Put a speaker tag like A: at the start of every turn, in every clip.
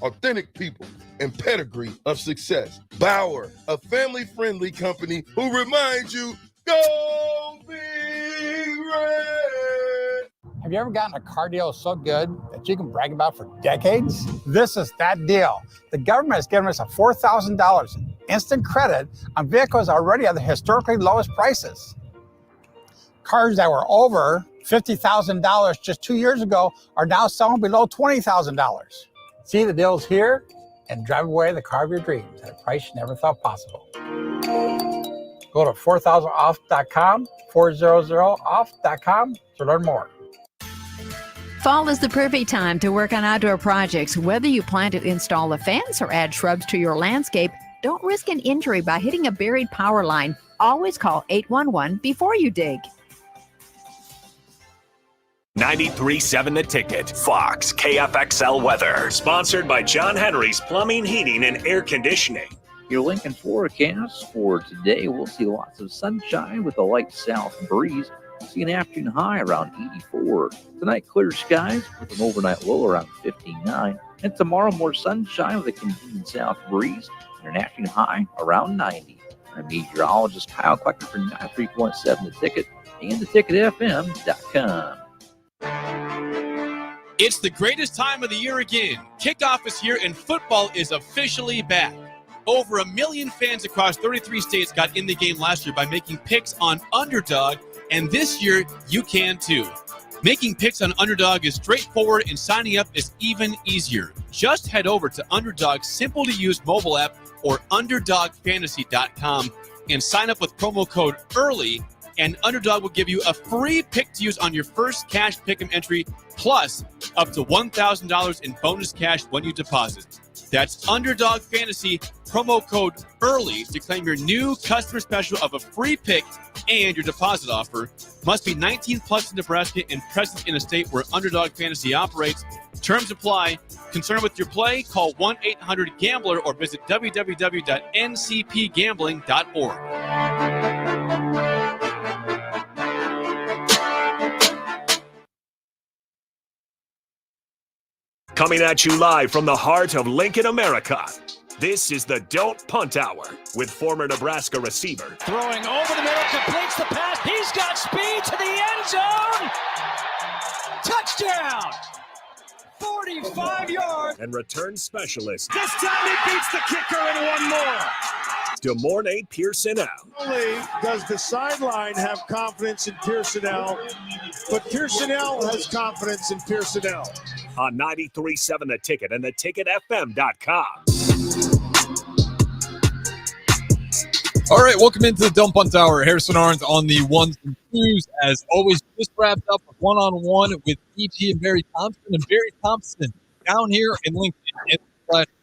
A: authentic people, and pedigree of success. Bauer, a family-friendly company who reminds you, go Big Red!
B: Have you ever gotten a car deal so good that you can brag about for decades? This is that deal. The government has given us a $4,000 instant credit on vehicles already at the historically lowest prices. Cars that were over $50,000 just 2 years ago are now selling below $20,000. See the deals here and drive away the car of your dreams at a price you never thought possible. Go to 4000off.com, 400off.com to learn more.
C: Fall is the perfect time to work on outdoor projects. Whether you plan to install a fence or add shrubs to your landscape, don't risk an injury by hitting a buried power line. Always call 811 before you dig.
D: 93.7 The Ticket, Fox, KFXL weather. Sponsored by John Henry's Plumbing, Heating, and Air Conditioning.
E: Your Lincoln forecast for today, we'll see lots of sunshine with a light south breeze. We'll see an afternoon high around 84. Tonight, clear skies with an overnight low around 59. And tomorrow, more sunshine with a convenient south breeze and an afternoon high around 90. I'm meteorologist Kyle Klecker for 93.7 The Ticket and theticketfm.com.
F: It's the greatest time of the year again. Kickoff is here and football is officially back. Over 1 million fans across 33 states got in the game last year by making picks on Underdog, and this year you can too. Making picks on Underdog is straightforward and signing up is even easier. Just head over to Underdog's simple-to-use mobile app or UnderdogFantasy.com and sign up with promo code EARLY, and Underdog will give you a free pick to use on your first cash pick'em entry, plus up to $1,000 in bonus cash when you deposit. That's Underdog Fantasy, promo code EARLY to claim your new customer special of a free pick and your deposit offer. Must be 19 plus in Nebraska and present in a state where Underdog Fantasy operates. Terms apply. Concerned with your play? Call 1-800-GAMBLER or visit www.ncpgambling.org.
D: Coming at you live from the heart of Lincoln, America. This is the Don't Punt Hour with former Nebraska receiver.
G: Throwing over the middle, completes the pass. He's got speed to the end zone. Touchdown. 45 yards.
D: And return specialist.
G: This time he beats the kicker and one more.
D: DeMornay Pierson-El.
H: Not only does the sideline have confidence in Pierson-El, but Pierson-El has confidence in Pierson-El.
D: On 93.7 The Ticket and theticketfm.com.
F: All right, welcome into the Don't Punt Hour. Harrison Arns on the ones and twos. As always, just wrapped up one-on-one with E.G. and Barry Thompson. And Barry Thompson down here in Lincoln.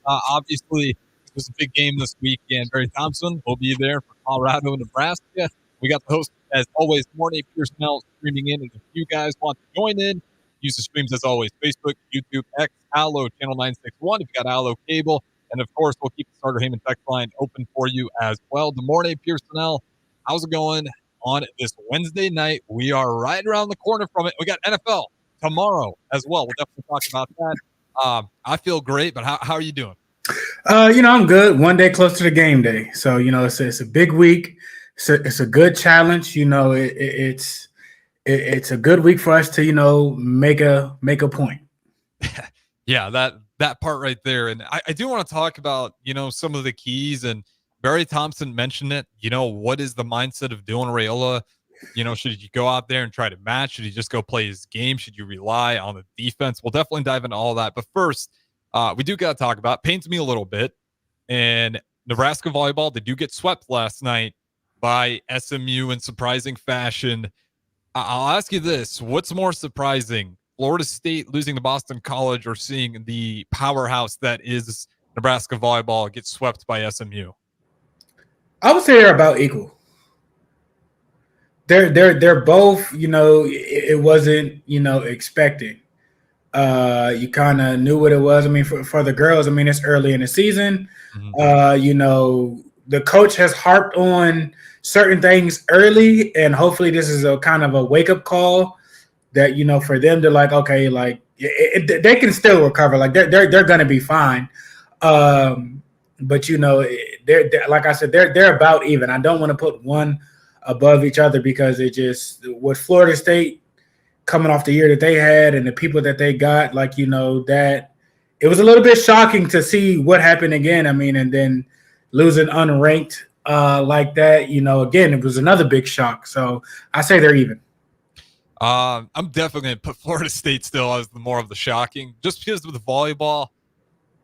F: Obviously, it was a big game this weekend. Barry Thompson will be there for Colorado and Nebraska. We got the host, as always, Morning Pierson-El streaming in. And if you guys want to join in, use the streams as always. Facebook, YouTube, X, Allo, Channel 961 if you got Allo Cable. And, of course, we'll keep the Starter Heyman text line open for you as well. Good morning, Pierson-El. How's it going on this Wednesday night? We are right around the corner from it. We got NFL tomorrow as well. We'll definitely talk about that. I feel great, but how are you doing?
I: I'm good. One day close to the game day. So, it's a big week. It's a good challenge. It's a good week for us to, make a point.
F: Yeah, that part right there. And I do want to talk about, some of the keys, and Barry Thompson mentioned it. What is the mindset of Dylan Raiola? Should you go out there and try to match? Should he just go play his game? Should you rely on the defense? We'll definitely dive into all that. But first, we do got to talk about, pains me a little bit. And Nebraska volleyball, they do get swept last night by SMU in surprising fashion. I'll ask you this. What's more surprising, Florida State losing to Boston College or seeing the powerhouse that is Nebraska volleyball get swept by SMU?
I: I would say they're about equal. They're both, it wasn't, expected. You kind of knew what it was. I mean, for the girls, it's early in the season. Mm-hmm. The coach has harped on certain things early, and hopefully this is a kind of a wake-up call that, for them to they can still recover. Like they're going to be fine. But they're like I said, they're about even. I don't want to put one above each other because it just with Florida State coming off the year that they had and the people that they got, that it was a little bit shocking to see what happened again. I mean, and then losing unranked like that, again, it was another big shock. So I say they're even.
J: I'm definitely going to put Florida State still as the more of the shocking, just because with the volleyball,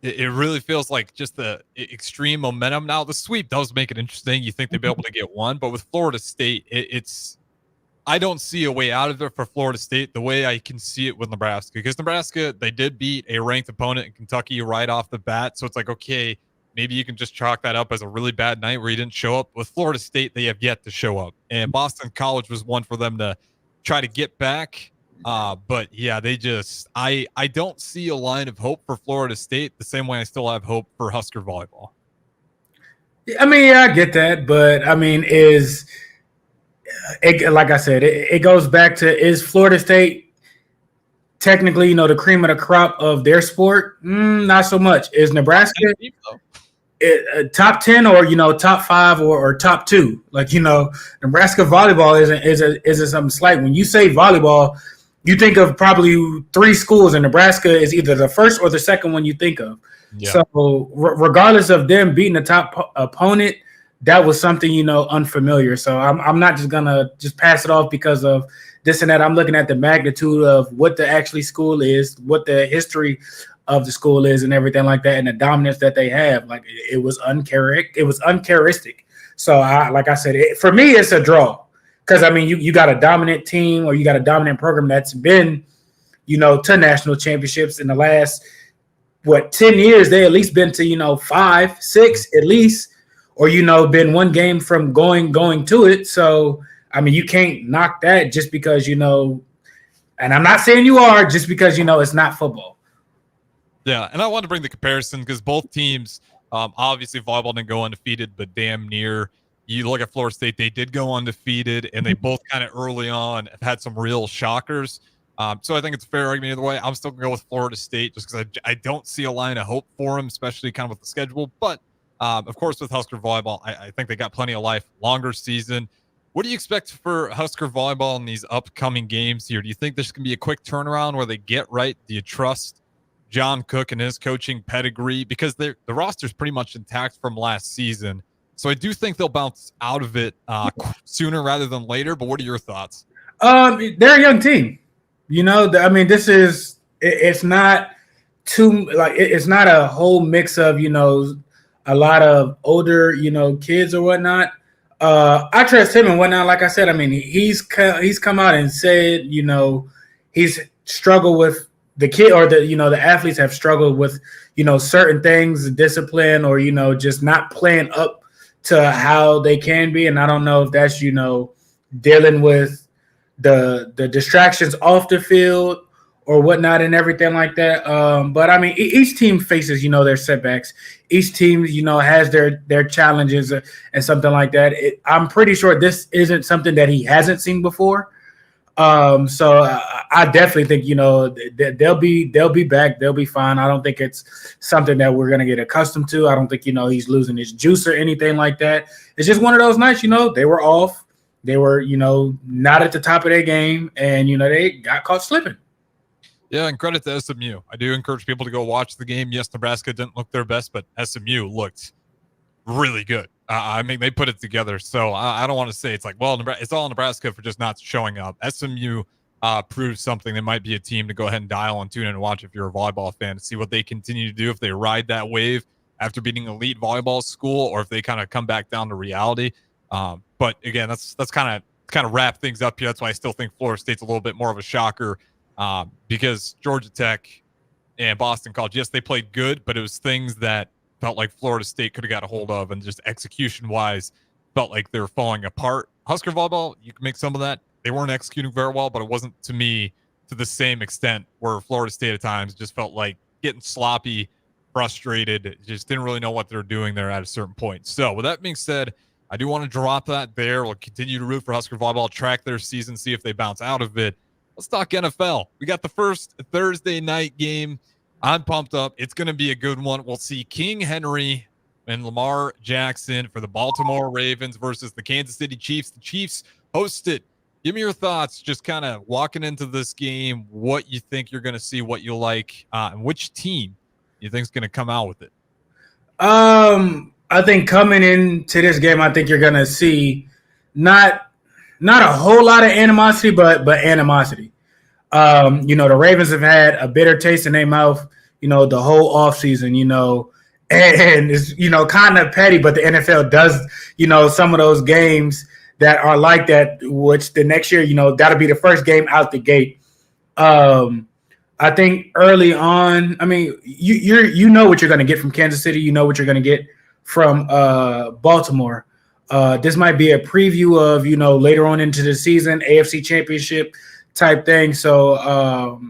J: it really feels like just the extreme momentum. Now, the sweep does make it interesting. You think they'd be able to get one, but with Florida State, I don't see a way out of it for Florida State the way I can see it with Nebraska, because Nebraska, they did beat a ranked opponent in Kentucky right off the bat. So it's like, okay, maybe you can just chalk that up as a really bad night where you didn't show up. With Florida State, they have yet to show up. And Boston College was one for them to try to get back. But yeah, I don't see a line of hope for Florida State the same way I still have hope for Husker volleyball.
I: I mean, yeah, I get that. But I mean, like I said, it goes back to, is Florida State technically, the cream of the crop of their sport? Not so much. Is Nebraska top 10 or, top 5 or top 2? Nebraska volleyball isn't something slight. When you say volleyball, you think of probably 3 schools, and Nebraska is either the first or the second one you think of. Yeah. So regardless of them beating the top opponent, that was something, unfamiliar. So I'm not just going to just pass it off because of this and that. I'm looking at the magnitude of what the actually school is, what the history of the school is and everything like that, and the dominance that they have. Like, it was uncharacteristic. So like I said, for me, it's a draw. Because, I mean, you got a dominant team or you got a dominant program that's been, to national championships in the last, 10 years. They at least been to, 5, 6 at least. Or, been one game from going to it. So, I mean, you can't knock that just because, and I'm not saying you are, just because, it's not football.
J: Yeah, and I want to bring the comparison because both teams, obviously volleyball didn't go undefeated, but damn near. You look at Florida State, they did go undefeated, and they both kind of early on have had some real shockers. So I think it's a fair argument either way. I'm still going to go with Florida State just because I don't see a line of hope for them, especially kind of with the schedule. But, of course, with Husker volleyball, I think they got plenty of life, longer season. What do you expect for Husker volleyball in these upcoming games here? Do you think this can be a quick turnaround where they get right? Do you trust John Cook and his coaching pedigree? Because the roster's pretty much intact from last season. So I do think they'll bounce out of it sooner rather than later. But what are your thoughts?
I: They're a young team. I mean, it's not it's not a whole mix of, a lot of older, kids or whatnot. I trust him and whatnot. Like I said, I mean, he's come out and said, he's struggled with the kid or the athletes have struggled with, certain things, discipline or, just not playing up to how they can be. And I don't know if that's, dealing with the distractions off the field or whatnot and everything like that. But I mean, each team faces, their setbacks. Each team, has their challenges and something like that. I'm pretty sure this isn't something that he hasn't seen before. So I definitely think, they'll be back. They'll be fine. I don't think it's something that we're going to get accustomed to. I don't think, he's losing his juice or anything like that. It's just one of those nights, they were off. They were, not at the top of their game and, they got caught slipping.
J: Yeah, and credit to SMU. I do encourage people to go watch the game. Yes, Nebraska didn't look their best, but SMU looked really good. I mean, they put it together. So I don't want to say it's like, well, it's all Nebraska for just not showing up. SMU proved something. They might be a team to go ahead and dial and tune in and watch if you're a volleyball fan to see what they continue to do, if they ride that wave after beating elite volleyball school or if they kind of come back down to reality. But again, that's kind of wrap things up here. That's why I still think Florida State's a little bit more of a shocker because Georgia Tech and Boston College, yes, they played good, but it was things that felt like Florida State could have got a hold of and just execution-wise felt like they were falling apart. Husker volleyball, you can make some of that. They weren't executing very well, but it wasn't, to me, to the same extent where Florida State at times just felt like getting sloppy, frustrated, just didn't really know what they were doing there at a certain point. So with that being said, I do want to drop that there. We'll continue to root for Husker volleyball, track their season, see if they bounce out of it. let's talk NFL. We got the first Thursday night game. I'm pumped up. It's going to be a good one. We'll see King Henry and Lamar Jackson for the Baltimore Ravens versus the Kansas City Chiefs. The Chiefs host it. Give me your thoughts, just kind of walking into this game, what you think you're going to see, what you like, and which team you think is going to come out with it.
I: I think coming into this game, I think you're going to see not a whole lot of animosity, but animosity. The Ravens have had a bitter taste in their mouth, the whole offseason, and it's, kind of petty, but the NFL does, some of those games that are like that, which the next year, that'll be the first game out the gate. I think early on, I mean, you know what you're going to get from Kansas City. You know what you're going to get from Baltimore. This might be a preview of, later on into the season, AFC Championship type thing. So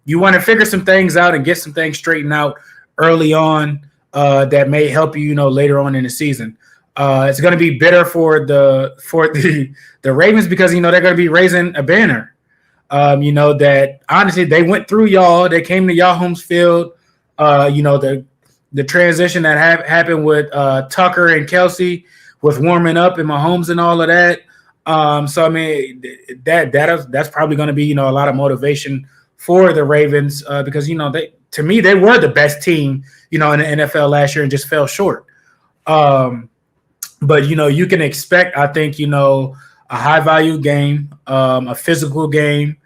I: you want to figure some things out and get some things straightened out early on that may help you, later on in the season. It's going to be bitter for the Ravens because, they're going to be raising a banner. That honestly they went through y'all. They came to y'all home's field. The transition that happened with Tucker and Kelsey with warming up in Mahomes and all of that. So I mean that's probably going to be a lot of motivation for the Ravens because they were the best team in the NFL last year and just fell short. But you can expect, I think, a high value game, a physical game,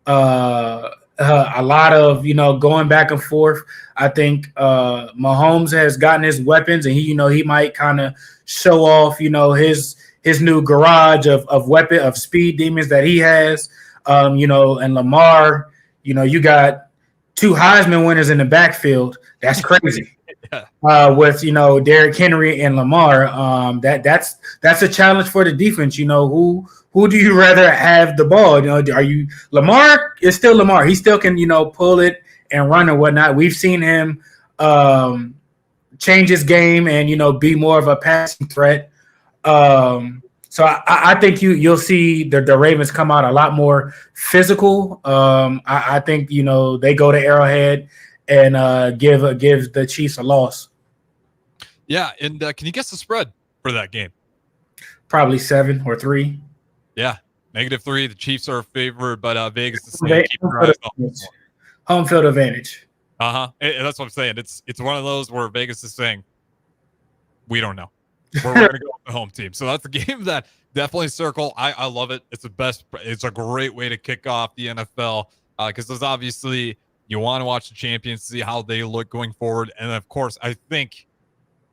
I: a lot of going back and forth. I think Mahomes has gotten his weapons, and he might kind of show off his new garage of speed demons that he has. And Lamar, you got 2 Heisman winners in the backfield. That's crazy. With Derrick Henry and Lamar, that's a challenge for the defense. Who do you rather have the ball? Are you Lamar? Is still Lamar. He still can pull it and run and whatnot. We've seen him change his game and be more of a passing threat. So I think you'll see the Ravens come out a lot more physical. I think they go to Arrowhead and give the Chiefs a loss.
J: Yeah, and can you guess the spread for that game?
I: Probably 7 or 3.
J: Yeah, -3. The Chiefs are favored, but Vegas is saying keep your eyes on
I: home field advantage.
J: That's what I'm saying. It's one of those where Vegas is saying we don't know. We're going to go with the home team. So that's the game that definitely circle. I love it. It's the best. It's a great way to kick off the NFL because there's obviously. You want to watch the champions, see how they look going forward. And, of course, I think,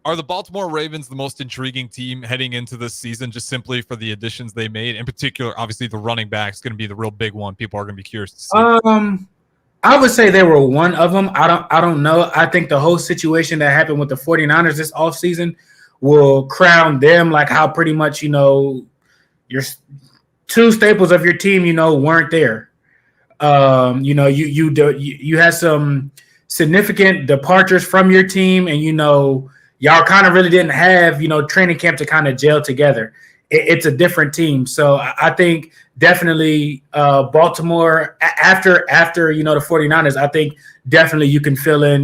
J: are the Baltimore Ravens the most intriguing team heading into this season just simply for the additions they made? In particular, obviously, the running back is going to be the real big one. People are going to be curious to see.
I: I would say they were one of them. I don't know. I think the whole situation that happened with the 49ers this offseason will crown them like how pretty much, your 2 staples of your team, weren't there. You had some significant departures from your team, and y'all kind of really didn't have training camp to kind of gel together. It's a different team, so I think definitely Baltimore after the 49ers. I think definitely you can fill in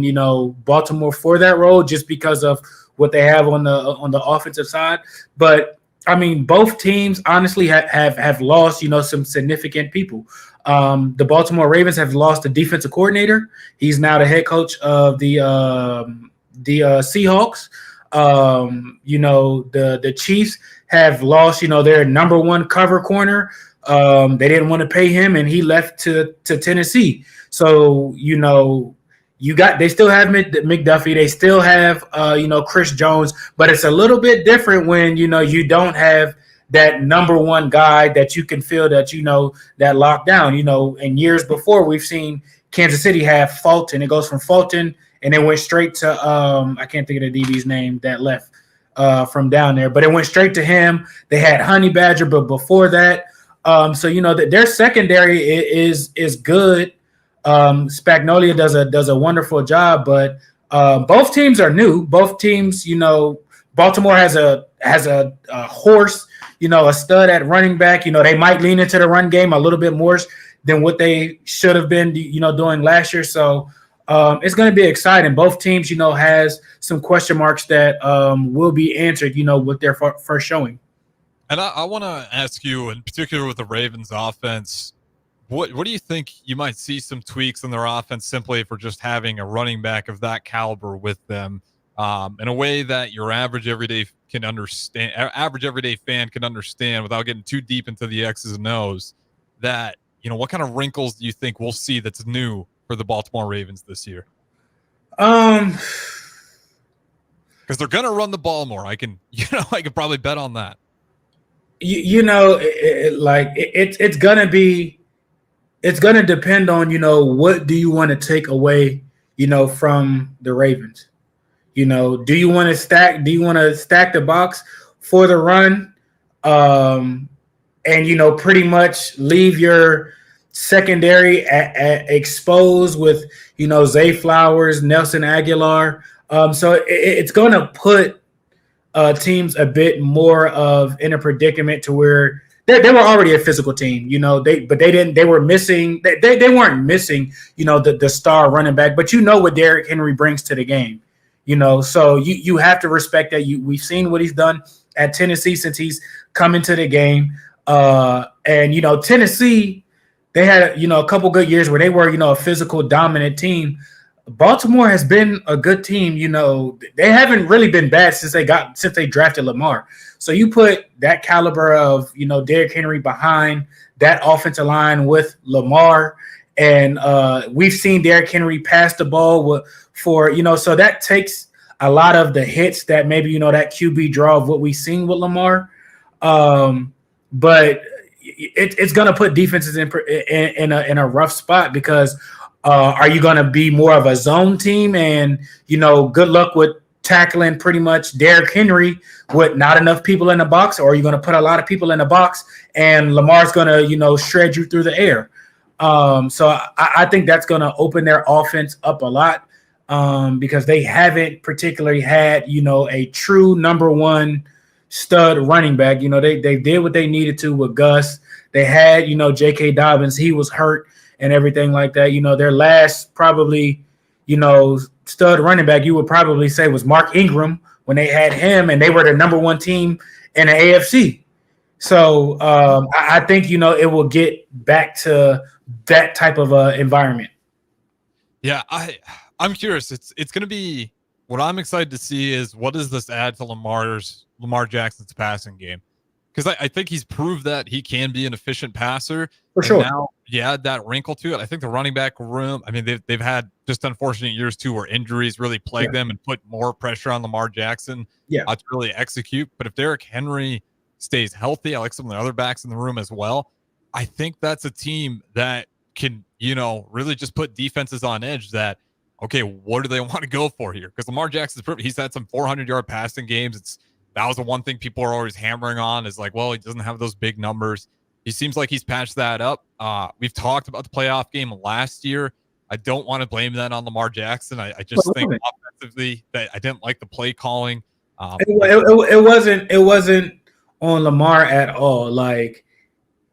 I: Baltimore for that role just because of what they have on the offensive side, but. I mean, both teams honestly have lost, some significant people. The Baltimore Ravens have lost the defensive coordinator. He's now the head coach of the Seahawks. The Chiefs have lost, their number 1 cover corner. They didn't want to pay him, and he left to Tennessee. So, they still have McDuffie. They still have, Chris Jones, but it's a little bit different when, you don't have that number 1 guy that you can feel that, that lockdown, in years before we've seen Kansas City have Fulton. It goes from Fulton and it went straight to, I can't think of the DB's name that left from down there, but it went straight to him. They had Honey Badger, but before that, so, their secondary is good. Spagnolia does a wonderful job, but both teams are new. Both teams, Baltimore has a horse, a stud at running back. They might lean into the run game a little bit more than what they should have been, doing last year. So it's going to be exciting. Both teams, has some question marks that will be answered, with their first showing.
J: And I want to ask you, in particular with the Ravens offense, what do you think you might see some tweaks in their offense simply for just having a running back of that caliber with them, in a way that your average everyday fan can understand without getting too deep into the X's and O's? That, what kind of wrinkles do you think we'll see that's new for the Baltimore Ravens this year?
I: Because
J: they're gonna run the ball more. I can probably bet on that. It's gonna depend on what do you want to take away from the Ravens. Do you want to stack the box for the run, and pretty much leave your secondary exposed with Zay Flowers, Nelson Aguilar. So it's going to put teams a bit more in a predicament to where they were already a physical team, they weren't missing the star running back, but what Derrick Henry brings to the game, so you have to respect that. We've seen what he's done at Tennessee since he's come into the game. And Tennessee, they had a couple good years where they were a physical dominant team. Baltimore has been a good team. They haven't really been bad since they drafted Lamar. So you put that caliber of Derrick Henry behind that offensive line with Lamar, and we've seen Derrick Henry pass the ball so that takes a lot of the hits that maybe that QB draw of what we've seen with Lamar. But it's going to put defenses in a rough spot because are you going to be more of a zone team and, good luck with tackling pretty much Derrick Henry with not enough people in the box, or are you going to put a lot of people in the box and Lamar's going to, shred you through the air? So I think that's going to open their offense up a lot because they haven't particularly had, a true number one stud running back. They did what they needed to with Gus. They had, J.K. Dobbins. He was hurt and everything like that. Their last probably, stud running back, you would probably say, was Mark Ingram when they had him, and they were the number one team in the AFC. So I think, it will get back to that type of environment. Yeah, I'm curious. It's going to be what I'm excited to see is what does this add to Lamar Jackson's passing game? Because I think he's proved that he can be an efficient passer.
I: For sure.
J: Now, add that wrinkle to it. I think the running back room, they've had just unfortunate years too where injuries really plague them and put more pressure on Lamar Jackson to really execute. But if Derrick Henry stays healthy, I like some of the other backs in the room as well. I think that's a team that can, really just put defenses on edge that, okay, what do they want to go for here? Because Lamar Jackson's perfect. He's had some 400-yard passing games. That was the one thing people are always hammering on is like, well, he doesn't have those big numbers. He seems like he's patched that up. We've talked about the playoff game last year. I don't want to blame that on Lamar Jackson. I just think offensively that I didn't like the play calling.
I: It wasn't on Lamar at all. Like,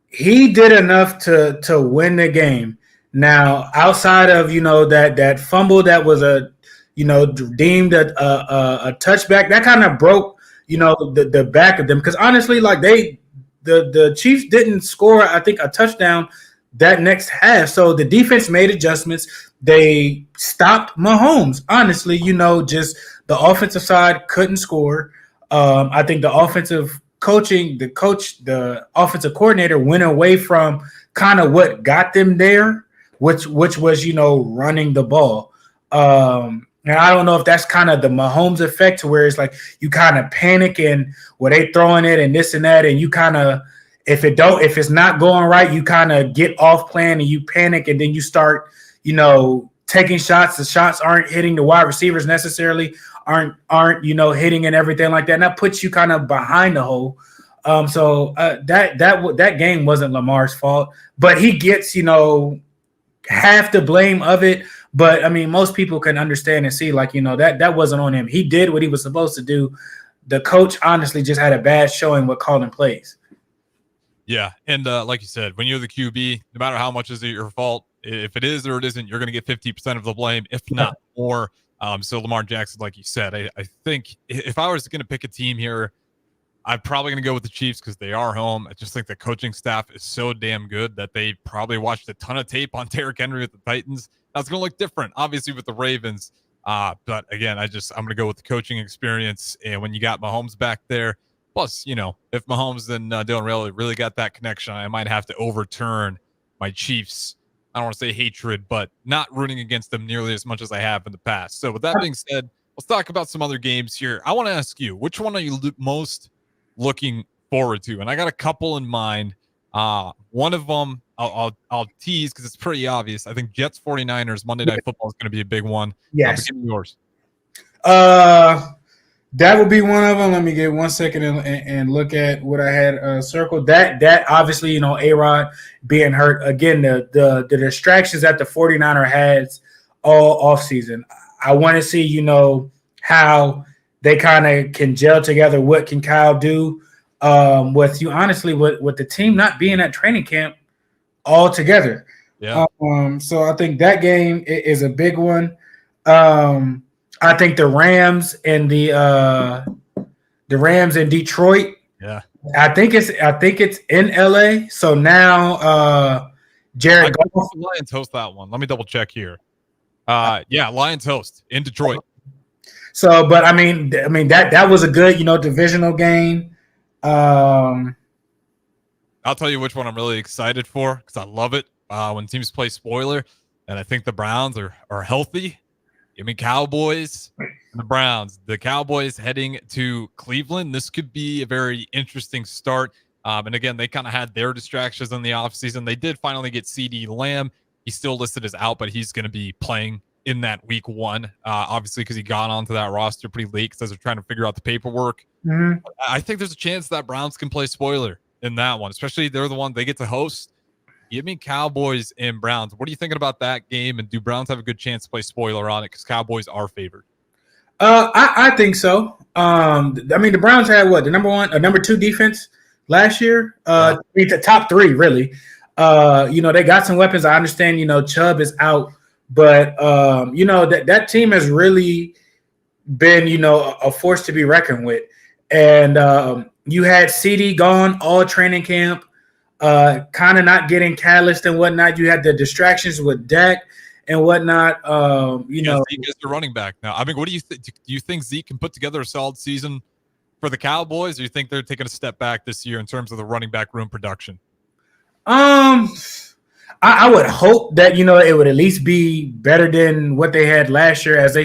I: he did enough to win the game. Now, outside of that fumble that was deemed a touchback, that kind of broke the back of them, because honestly, like the Chiefs didn't score, I think, a touchdown that next half. So the defense made adjustments. They stopped Mahomes. Honestly, just the offensive side couldn't score. I think the offensive coaching, the offensive coordinator went away from kind of what got them there, which was running the ball. And I don't know if that's kind of the Mahomes effect, to where it's like you kind of panic and they throwing it and this and that, and you kind of, if it's not going right, you kind of get off plan and you panic, and then you start, taking shots. The shots aren't hitting the wide receivers necessarily, aren't hitting and everything like that. And that puts you kind of behind the hole. So that game wasn't Lamar's fault, but he gets half the blame of it. But most people can understand and see, like, that wasn't on him. He did what he was supposed to do. The coach honestly just had a bad showing with calling plays.
J: Yeah, and like you said, when you're the QB, no matter how much is it your fault, if it is or it isn't, you're going to get 50% of the blame, if not more. So Lamar Jackson, like you said, I think if I was going to pick a team here, I'm probably going to go with the Chiefs because they are home. I just think the coaching staff is so damn good that they probably watched a ton of tape on Derrick Henry with the Titans. That's going to look different, obviously, with the Ravens. But again, I'm going to go with the coaching experience. And when you got Mahomes back there, plus, if Mahomes and Dylan really got that connection, I might have to overturn my Chiefs. I don't want to say hatred, but not rooting against them nearly as much as I have in the past. So with that being said, let's talk about some other games here. I want to ask you, which one are you most looking forward to? And I got a couple in mind. One of them I'll tease because it's pretty obvious. I think Jets 49ers Monday Night Football is going to be a big one.
I: Yes.
J: Give me yours.
I: That would be one of them. Let me get 1 second and look at what I had circled. That obviously, A-Rod being hurt. Again, the distractions that the 49er has all offseason. I want to see, how they kind of can gel together. What can Kyle do with you? Honestly, with the team not being at training camp all together.
J: Yeah.
I: So I think that game is a big one. I think the Rams and the Rams in Detroit.
J: Yeah.
I: I think it's in LA. So now Jared Goff.
J: Lions host that one. Let me double check here. Lions host in Detroit.
I: So, but I mean that was a good, divisional game.
J: I'll tell you which one I'm really excited for because I love it when teams play spoiler, and I think the Browns are healthy. Cowboys and the Browns. The Cowboys heading to Cleveland. This could be a very interesting start. And again, they kind of had their distractions in the offseason. They did finally get CeeDee Lamb. He's still listed as out, but he's going to be playing in that week one, obviously, because he got onto that roster pretty late because they're trying to figure out the paperwork.
I: Mm-hmm.
J: I think there's a chance that Browns can play spoiler in that one, especially they're the one they get to host. Give me Cowboys and Browns. What are you thinking about that game? And do Browns have a good chance to play spoiler on it? Because Cowboys are favored.
I: I think so. The Browns had the number 2 defense last year. The top 3 really. They got some weapons. I understand. Chubb is out, but that team has really been a force to be reckoned with. And you had CD gone all training camp. Kind of not getting catalyst and whatnot. You had the distractions with Dak and whatnot.
J: Zeke is the running back now. What do you think? Do you think Zeke can put together a solid season for the Cowboys, or do you think they're taking a step back this year in terms of the running back room production?
I: I would hope that it would at least be better than what they had last year. As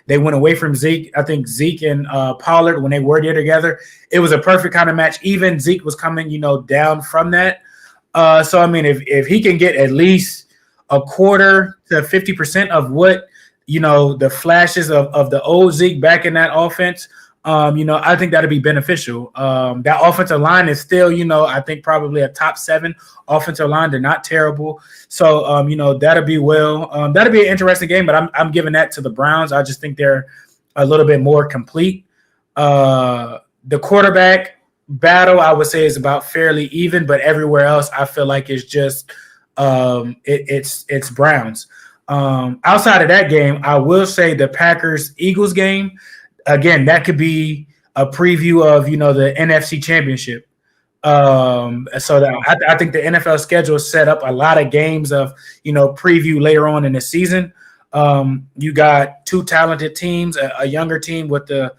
I: they went away from Zeke. I think Zeke and Pollard, when they were there together, it was a perfect kind of match. Even Zeke was coming, down from that. So if he can get at least a quarter to 50% of what the flashes of the old Zeke back in that offense, I think that'd be beneficial. That offensive line is still, I think probably a top 7 offensive line. They're not terrible. So, that'll be that'll be an interesting game, but I'm giving that to the Browns. I just think they're a little bit more complete. The quarterback battle, I would say, is about fairly even, but everywhere else, I feel like it's just it's Browns. Outside of that game, I will say the Packers-Eagles game. Again, that could be a preview of, the NFC Championship. I think the NFL schedule set up a lot of games of, preview later on in the season. You got 2 talented teams, a younger team with the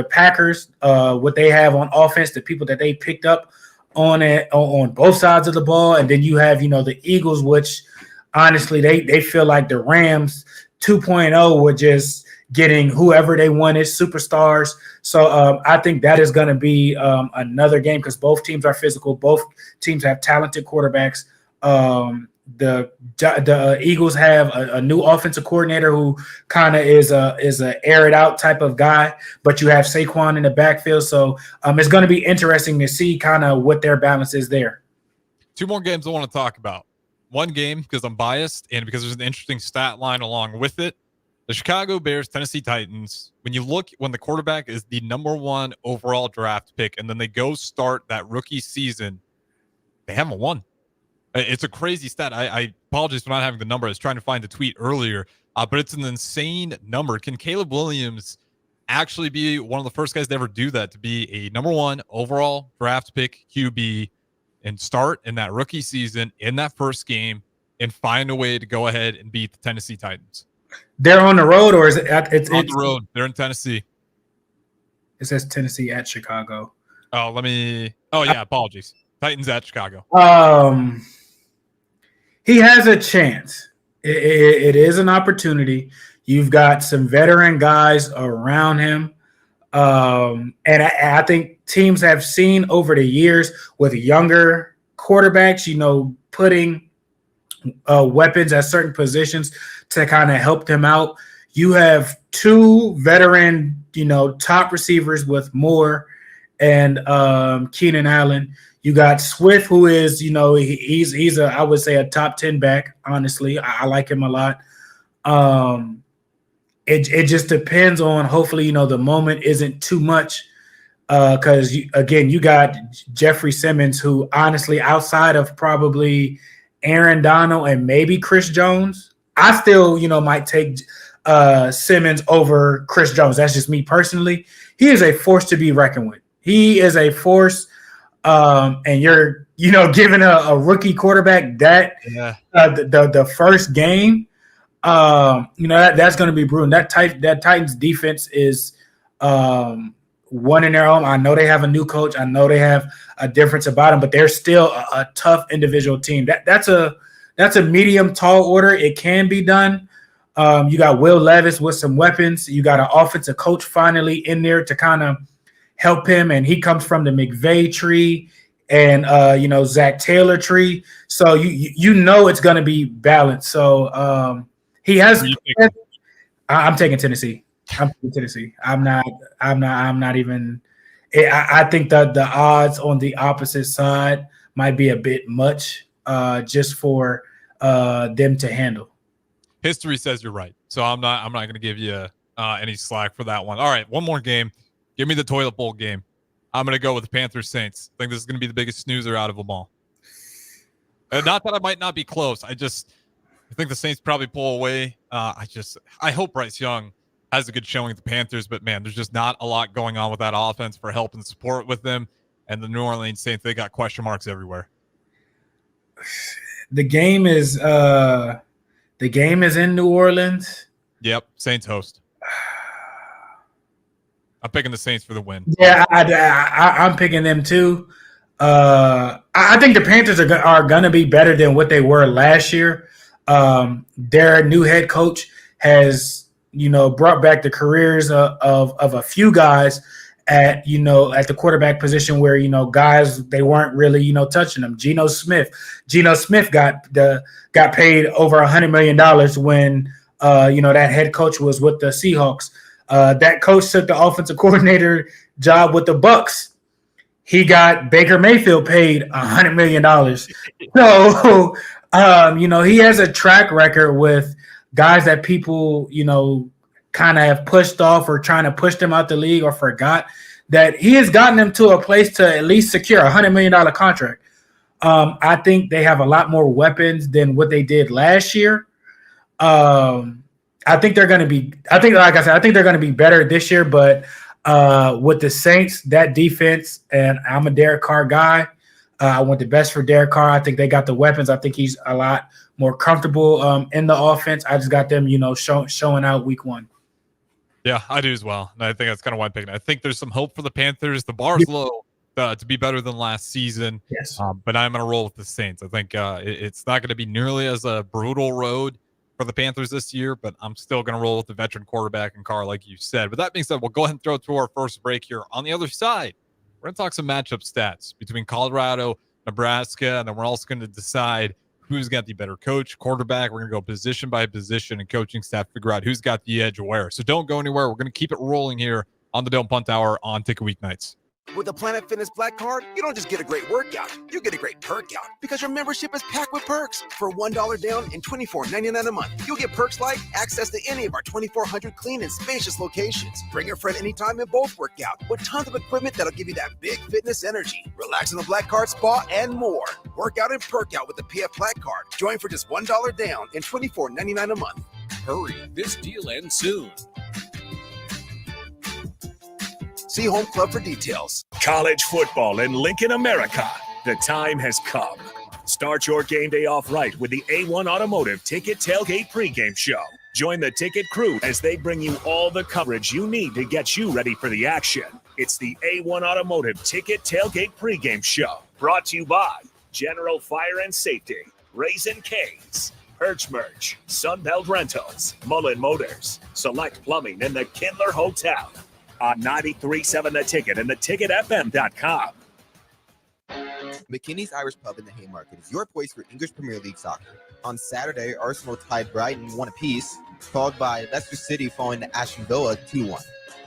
I: Packers, what they have on offense, the people that they picked up on both sides of the ball. And then you have, the Eagles, which honestly, they feel like the Rams 2.0 were just getting whoever they wanted, superstars. So I think that is going to be another game because both teams are physical. Both teams have talented quarterbacks. The Eagles have a new offensive coordinator who kind of is a air it out type of guy, but you have Saquon in the backfield. So it's going to be interesting to see kind of what their balance is there.
J: 2 more games I want to talk about. One game because I'm biased and because there's an interesting stat line along with it. The Chicago Bears, Tennessee Titans, when the quarterback is the number 1 overall draft pick and then they go start that rookie season they haven't won. It's a crazy stat. I apologize for not having the number. I was trying to find the tweet earlier, but it's an insane number. Can Caleb Williams actually be one of the first guys to ever do that, to be a number 1 overall draft pick QB and start in that rookie season in that first game and find a way to go ahead and beat the Tennessee Titans?
I: They're on the road, or is it? It's
J: on the road. They're in Tennessee.
I: It says Tennessee at Chicago.
J: Oh, apologies. Titans at Chicago.
I: He has a chance. It is an opportunity. You've got some veteran guys around him. And I think teams have seen over the years with younger quarterbacks, putting weapons at certain positions to kind of help them out. You have 2 veteran, top receivers with Moore and Keenan Allen. You got Swift, who is, he's I would say a top 10 back. Honestly, I like him a lot. It just depends on, hopefully, the moment isn't too much. Because you got Jeffrey Simmons, who honestly, outside of probably Aaron Donald and maybe Chris Jones, I still, might take Simmons over Chris Jones. That's just me personally. He is a force to be reckoned with. He is a force. And you're, giving a rookie quarterback that the first game, that's going to be brutal. That Titans defense is one in their own. I know they have a new coach. I know they have a difference about them, but they're still a tough individual team. That's a medium tall order. It can be done. You got Will Levis with some weapons. You got an offensive coach finally in there to kind of help him, and he comes from the McVay tree and Zach Taylor tree. So it's going to be balanced. So he has. I'm taking Tennessee. I'm not even. I think that the odds on the opposite side might be a bit much, just for them to handle.
J: History says you're right, so I'm not going to give you any slack for that one. All right, one more game. Give me the toilet bowl game. I'm going to go with the Panthers Saints. I think this is going to be the biggest snoozer out of them all. Not that I might not be close. I think the Saints probably pull away. I hope Bryce Young has a good showing at the Panthers, but man, there's just not a lot going on with that offense for help and support with them. And the New Orleans Saints, they got question marks everywhere.
I: The game is in New Orleans.
J: Yep, Saints host. I'm picking the Saints for the win.
I: Yeah, I'm picking them too. I think the Panthers are going to be better than what they were last year. Their new head coach has, brought back the careers of a few guys at the quarterback position where, guys, they weren't really, touching them. Geno Smith got paid over $100 million when, that head coach was with the Seahawks. That coach took the offensive coordinator job with the Bucks. He got Baker Mayfield paid $100 million. So, he has a track record with guys that people, kind of have pushed off or trying to push them out the league or forgot, that he has gotten them to a place to at least secure a $100 million contract. I think they have a lot more weapons than what they did last year. I think they're going to be – I think they're going to be better this year, but with the Saints, that defense, and I'm a Derek Carr guy. I want the best for Derek Carr. I think they got the weapons. I think he's a lot more comfortable in the offense. I just got them, showing out week 1.
J: Yeah, I do as well. And I think that's kind of why I'm picking. I think there's some hope for the Panthers. The bar's low to be better than last season.
I: Yes.
J: But I'm going to roll with the Saints. I think it's not going to be nearly as a brutal road for the Panthers this year, but I'm still going to roll with the veteran quarterback and Carr, like you said. But that being said, we'll go ahead and throw it to our first break here. On the other side, we're going to talk some matchup stats between Colorado, Nebraska, and then we're also going to decide who's got the better coach, quarterback. We're going to go position by position and coaching staff, figure out who's got the edge where. So don't go anywhere. We're going to keep it rolling here on the Don't Punt Hour on Ticket Weeknights.
K: With the Planet Fitness Black Card, you don't just get a great workout, you get a great perk out because your membership is packed with perks. For $1 down and $24.99 a month, you'll get perks like access to any of our 2,400 clean and spacious locations. Bring your friend anytime and both work out with tons of equipment that'll give you that big fitness energy. Relax in the Black Card spa and more. Work out and perk out with the PF Black Card. Join for just $1 down and $24.99 a month.
L: Hurry, this deal ends soon.
K: See Home Club for details.
D: College football in Lincoln, America. The time has come. Start your game day off right with the A1 Automotive Ticket Tailgate pregame show. Join the ticket crew as they bring you all the coverage you need to get you ready for the action. It's the A1 Automotive Ticket Tailgate pregame show. Brought to you by General Fire and Safety, Raisin Canes, Perch Merch, Sunbelt Rentals, Mullen Motors, Select Plumbing, and the Kindler Hotel. On 93.7 The Ticket and theticketfm.com.
M: McKinney's Irish Pub in the Haymarket is your place for English Premier League soccer. On Saturday, Arsenal tied Brighton 1 apiece, followed by Leicester City falling to Aston Villa 2-1.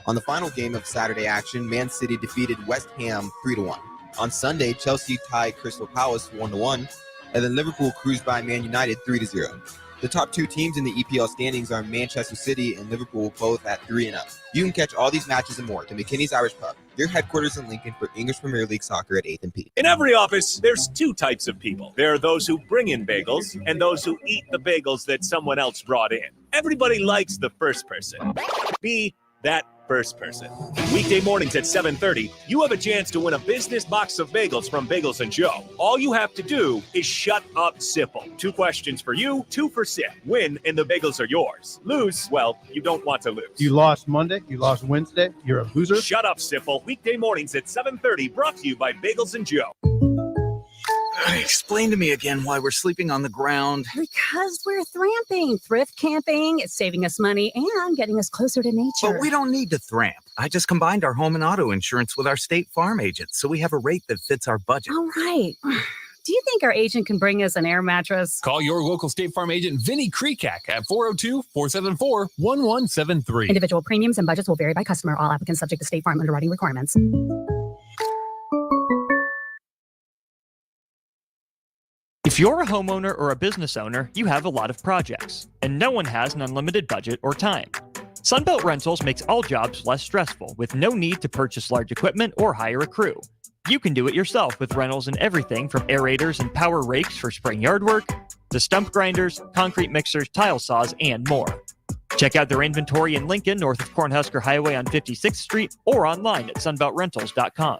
M: On the final game of Saturday action, Man City defeated West Ham 3-1. On Sunday, Chelsea tied Crystal Palace 1-1, and then Liverpool cruised by Man United 3-0. The top two teams in the EPL standings are Manchester City and Liverpool, both at 3-0. You can catch all these matches and more at the McKinney's Irish Pub, your headquarters in Lincoln for English Premier League soccer at 8th and P.
D: In every office, there's two types of people. There are those who bring in bagels and those who eat the bagels that someone else brought in. Everybody likes the first person. Be that first person. Weekday mornings at 7:30, you have a chance to win a business box of bagels from Bagels & Joe. All you have to do is shut up, Sipple. 2 questions for you, 2 for Sip. Win, and the bagels are yours. Lose, well, you don't want to lose.
N: You lost Monday, you lost Wednesday, you're a loser.
D: Shut up, Sipple. Weekday mornings at 7:30, brought to you by Bagels & Joe.
O: Explain to me again why we're sleeping on the ground.
P: Because we're thramping, thrift camping. It's saving us money and getting us closer to nature.
O: But we don't need to thramp. I just combined our home and auto insurance with our State Farm agent, so we have a rate that fits our budget.
P: All right. Do you think our agent can bring us an air mattress?
Q: Call your local State Farm agent, Vinny Krekak, at 402-474-1173.
P: Individual premiums and budgets will vary by customer. All applicants subject to State Farm underwriting requirements.
R: If you're a homeowner or a business owner, you have a lot of projects, and no one has an unlimited budget or time. Sunbelt Rentals makes all jobs less stressful with no need to purchase large equipment or hire a crew. You can do it yourself with rentals and everything from aerators and power rakes for spring yard work to stump grinders, concrete mixers, tile saws, and more. Check out their inventory in Lincoln, north of Cornhusker Highway on 56th Street, or online at sunbeltrentals.com.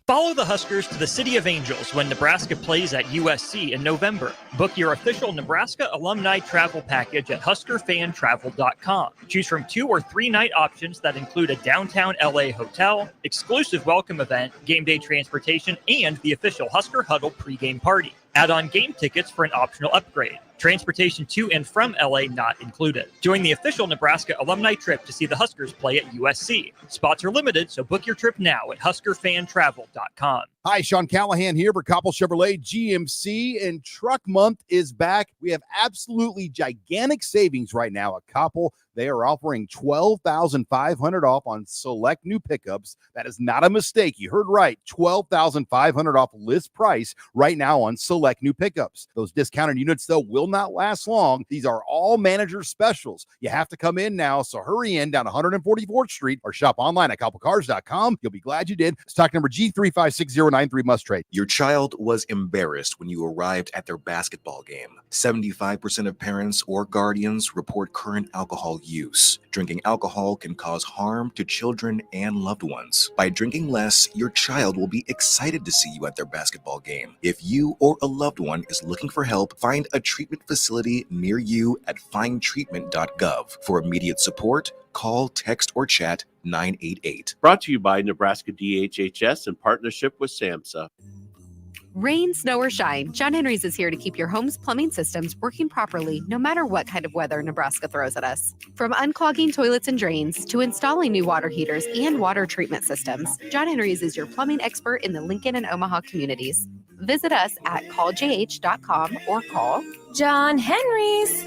R: Follow the Huskers to the City of Angels when Nebraska plays at USC in November. Book your official Nebraska alumni travel package at huskerfantravel.com. Choose from 2 or 3 night options that include a downtown LA hotel, exclusive welcome event, game day transportation, and the official Husker Huddle pregame party. Add on game tickets for an optional upgrade. Transportation to and from LA not included. Join the official Nebraska alumni trip to see the Huskers play at USC. Spots are limited, so book your trip now at huskerfantravel.com.
S: Hi, Sean Callahan here for Koppel Chevrolet GMC, and Truck Month is back. We have absolutely gigantic savings right now at Koppel. They are offering $12,500 off on select new pickups. That is not a mistake. You heard right. $12,500 off list price right now on select new pickups. Those discounted units, though, will not last long. These are all manager specials. You have to come in now, so hurry in down 144th Street or shop online at koppelcars.com. You'll be glad you did. Stock number G356093 must trade.
T: Your child was embarrassed when you arrived at their basketball game. 75% of parents or guardians report current alcohol use. Drinking alcohol can cause harm to children and loved ones. By drinking less, your child will be excited to see you at their basketball game. If you or a loved one is looking for help, find a treatment facility near you at findtreatment.gov. For immediate support, call, text, or chat 988.
U: Brought to you by Nebraska DHHS in partnership with SAMHSA.
V: Rain, snow, or shine, John Henry's is here to keep your home's plumbing systems working properly no matter what kind of weather Nebraska throws at us. From unclogging toilets and drains to installing new water heaters and water treatment systems, John Henry's is your plumbing expert in the Lincoln and Omaha communities. Visit us at calljh.com or call
W: John Henry's.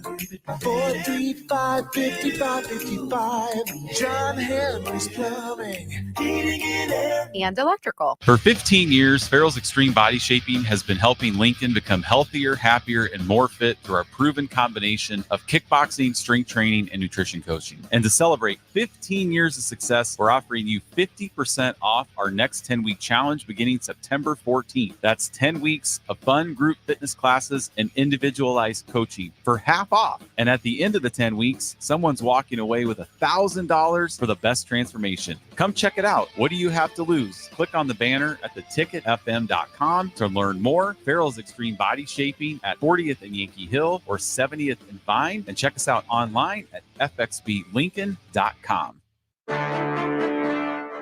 H: 435-5555. John Henry's Plumbing, Heating and Air.
V: And electrical.
A: For 15 years, Farrell's Extreme Body Shaping has been helping Lincoln become healthier, happier, and more fit through our proven combination of kickboxing, strength training, and nutrition coaching. And to celebrate 15 years of success, we're offering you 50% off our next 10-week challenge beginning September 14th. That's 10 weeks of fun group fitness classes and individualized coaching for half off. And at the end of the 10 weeks, someone's walking away with $1,000 for the best transformation. Come check it out. What do you have to lose? Click on the banner at theticketfm.com to learn more. Farrell's Extreme Body Shaping at 40th and Yankee Hill or 70th and Vine. And check us out online at fxblincoln.com.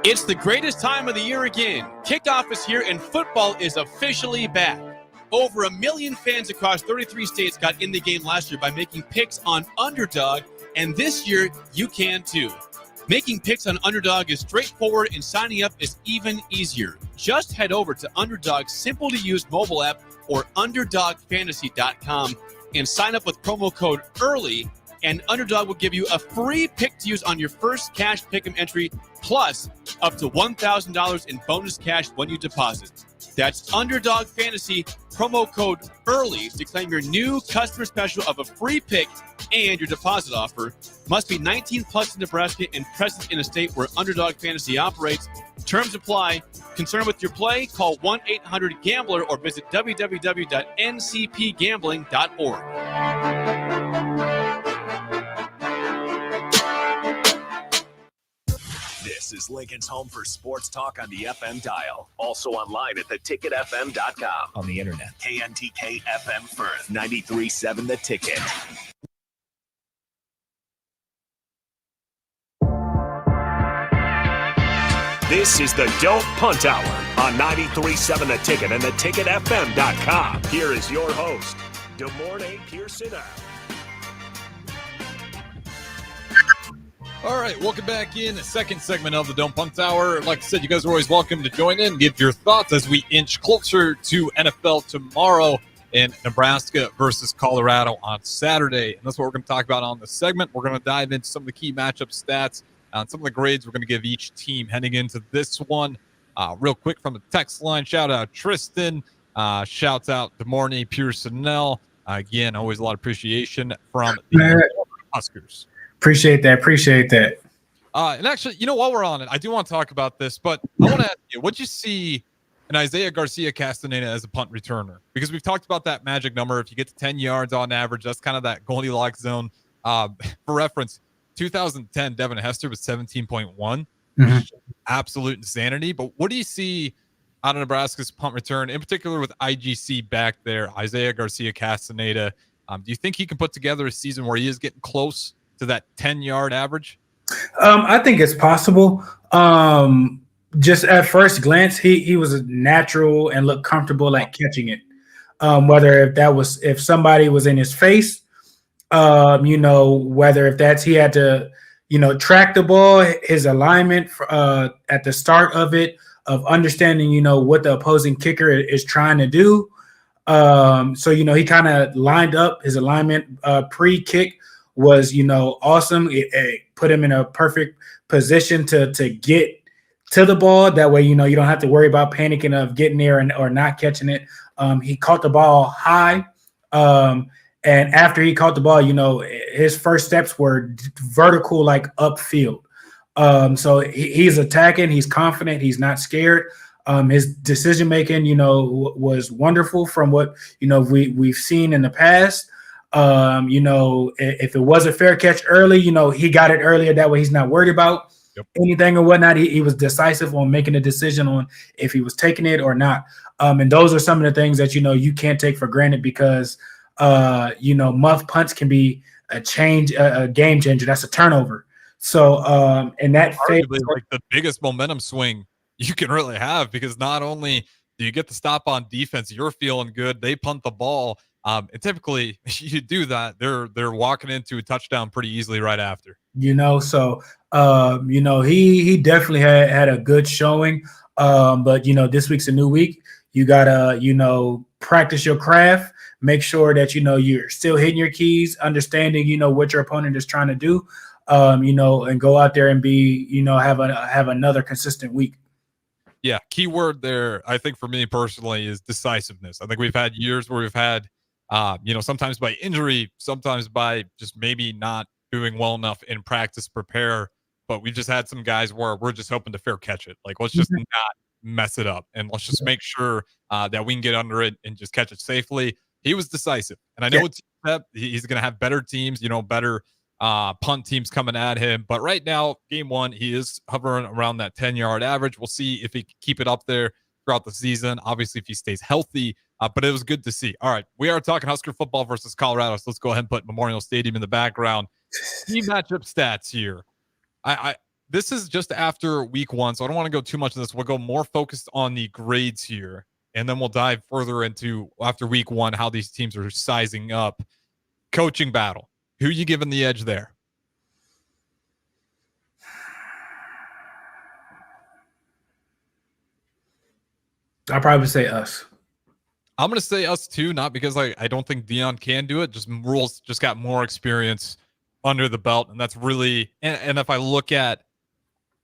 F: It's the greatest time of the year again. Kickoff is here and football is officially back. Over 1 million fans across 33 states got in the game last year by making picks on Underdog, and this year you can too. Making picks on Underdog is straightforward and signing up is even easier. Just head over to Underdog's simple-to-use mobile app or UnderdogFantasy.com and sign up with promo code EARLY, and Underdog will give you a free pick to use on your first cash pick'em entry, plus up to $1,000 in bonus cash when you deposit. That's Underdog Fantasy, promo code EARLY to claim your new customer special of a free pick and your deposit offer. Must be 19 plus in Nebraska and present in a state where Underdog Fantasy operates. Terms apply. Concerned with your play? Call 1-800-GAMBLER or visit www.ncpgambling.org.
D: This is Lincoln's home for sports talk on the FM dial. Also online at theticketfm.com. On the internet. KNTK FM Firth, 93.7 The Ticket. This is the Don't Punt Hour on 93.7 The Ticket and theticketfm.com. Here is your host, DeMornay Pierson-El.
J: All right, welcome back in the second segment of the Don't Punt Hour. Like I said, you guys are always welcome to join in, give your thoughts as we inch closer to NFL tomorrow in Nebraska versus Colorado on Saturday. And that's what we're going to talk about on this segment. We're going to dive into some of the key matchup stats and some of the grades we're going to give each team heading into this one. Real quick from the text line, shout out Tristan, shouts out DeMornay Pierson-El. Again, always a lot of appreciation from the Huskers.
I: Appreciate that.
J: And actually, while we're on it, I do want to talk about this, but I want to ask you, what'd you see in Isaiah Garcia Castaneda as a punt returner? Because we've talked about that magic number. If you get to 10 yards on average, that's kind of that Goldilocks zone. For reference, 2010, Devin Hester was 17.1.
I: Mm-hmm.
J: Absolute insanity. But what do you see out of Nebraska's punt return, in particular with IGC back there, Isaiah Garcia Castaneda? Do you think he can put together a season where he is getting close to that 10-yard average?
I: I think it's possible. Just at first glance, he was a natural and looked comfortable at catching it. Whether if somebody was in his face, whether if that's he had to, track the ball, his alignment at the start of it, of understanding, what the opposing kicker is trying to do. So he kind of lined up his alignment pre-kick was, awesome. It put him in a perfect position to get to the ball. That way, you don't have to worry about panicking of getting there or not catching it. He caught the ball high. And after he caught the ball, his first steps were vertical, like upfield. So he's attacking. He's confident. He's not scared. His decision-making, was wonderful from what, we've seen in the past. If it was a fair catch early, he got it earlier. That way he's not worried about anything or whatnot. He was decisive on making a decision on if he was taking it or not. And those are some of the things that, you can't take for granted because, muff punts can be a game changer. That's a turnover. So, and that
J: arguably like the biggest momentum swing you can really have, because not only do you get the stop on defense, you're feeling good, they punt the ball. And typically you do that, they're walking into a touchdown pretty easily right after.
I: He definitely had a good showing. But this week's a new week. You gotta, practice your craft. Make sure that, you're still hitting your keys, understanding, what your opponent is trying to do, and go out there and be, have another consistent week.
J: Yeah, key word there, I think for me personally, is decisiveness. I think we've had years where we've had, sometimes by injury, sometimes by just maybe not doing well enough in practice prepare, but we've just had some guys where we're just hoping to fair catch it. Like, let's just not mess it up, and let's just make sure that we can get under it and just catch it safely. He was decisive, and I know he's going to have better teams, better punt teams coming at him. But right now, game one, he is hovering around that 10-yard average. We'll see if he can keep it up there throughout the season. Obviously, if he stays healthy, but it was good to see. All right, we are talking Husker football versus Colorado, so let's go ahead and put Memorial Stadium in the background. Key matchup stats here. This is just after week one, so I don't want to go too much of this. We'll go more focused on the grades here, and then we'll dive further into, after week one, how these teams are sizing up. Coaching battle. Who you giving the edge there?
I: I'll probably say us.
J: I'm going to say us too, not because I don't think Dion can do it. Just Rules just got more experience under the belt, and that's really and if I look at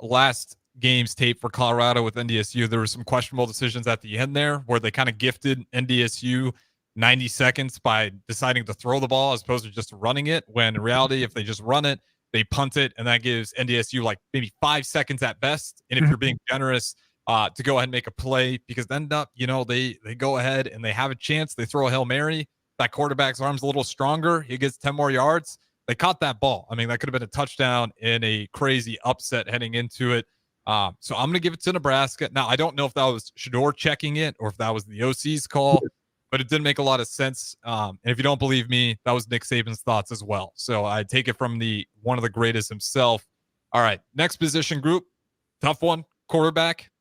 J: last game's tape for Colorado with NDSU, there were some questionable decisions at the end there where they kind of gifted NDSU 90 seconds by deciding to throw the ball as opposed to just running it, when in reality, if they just run it, they punt it, and that gives NDSU like maybe 5 seconds at best. And if you're being generous, to go ahead and make a play, because then they go ahead and they have a chance. They throw a Hail Mary. That quarterback's arm's a little stronger. He gets 10 more yards. They caught that ball. I mean, that could have been a touchdown and a crazy upset heading into it. So I'm going to give it to Nebraska. Now, I don't know if that was Shador checking it or if that was the OC's call, but it didn't make a lot of sense. And if you don't believe me, that was Nick Saban's thoughts as well. So I take it from one of the greatest himself. All right, next position group, tough one, quarterback.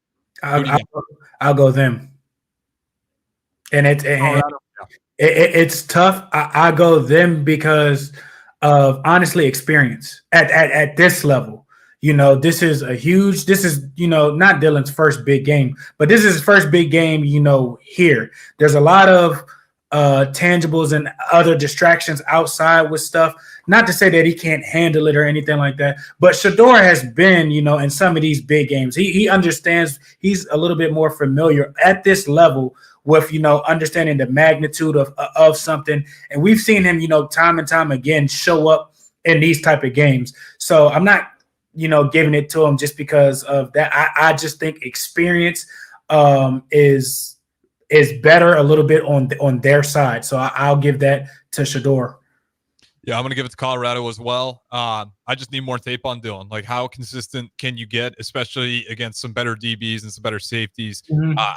I: I'll go them. And it's tough. I go them because of, honestly, experience at this level. This is not Dylan's first big game, but this is his first big game, here. There's a lot of tangibles and other distractions outside with stuff. Not to say that he can't handle it or anything like that, but Shador has been, in some of these big games. He understands. He's a little bit more familiar at this level with, understanding the magnitude of something. And we've seen him, time and time again show up in these type of games. So I'm not, giving it to him just because of that. I just think experience is better a little bit on their side. So I'll give that to Shador.
J: Yeah, I'm going to give it to Colorado as well. I just need more tape on Dylan. Like, how consistent can you get, especially against some better DBs and some better safeties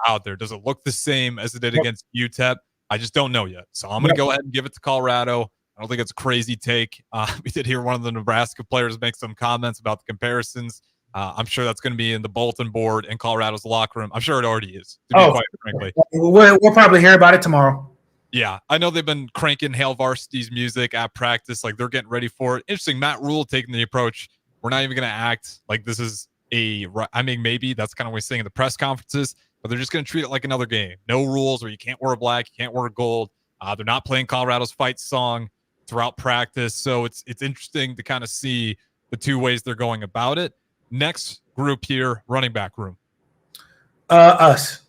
J: out there? Does it look the same as it did against UTEP? I just don't know yet. So I'm going to go ahead and give it to Colorado. I don't think it's a crazy take. We did hear one of the Nebraska players make some comments about the comparisons. I'm sure that's going to be in the bulletin board in Colorado's locker room. I'm sure it already is, to be quite frankly.
I: We'll probably hear about it tomorrow.
J: Yeah, I know they've been cranking Hail Varsity's music at practice. Like, they're getting ready for it. Interesting, Matt Rule taking the approach. We're not even going to act like this is maybe that's kind of what he's saying in the press conferences, but they're just going to treat it like another game. No rules, or you can't wear black, you can't wear gold. They're not playing Colorado's fight song throughout practice. So it's interesting to kind of see the two ways they're going about it. Next group here, running back room.
I: Us.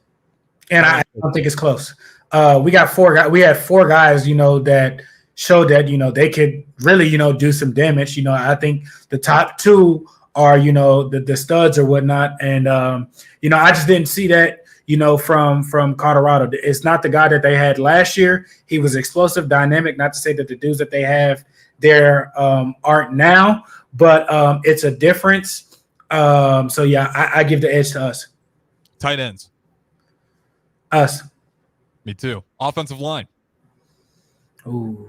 I: And I don't think it's close. We got 4 guys. We had 4 guys, that showed that, they could really, do some damage. I think the top 2 are, the studs or whatnot. And, I just didn't see that, from Colorado. It's not the guy that they had last year. He was explosive, dynamic. Not to say that the dudes that they have there aren't now, but it's a difference. So, yeah, I give the edge to us.
J: Tight ends.
I: Us.
J: Me too. Offensive line.
I: Ooh.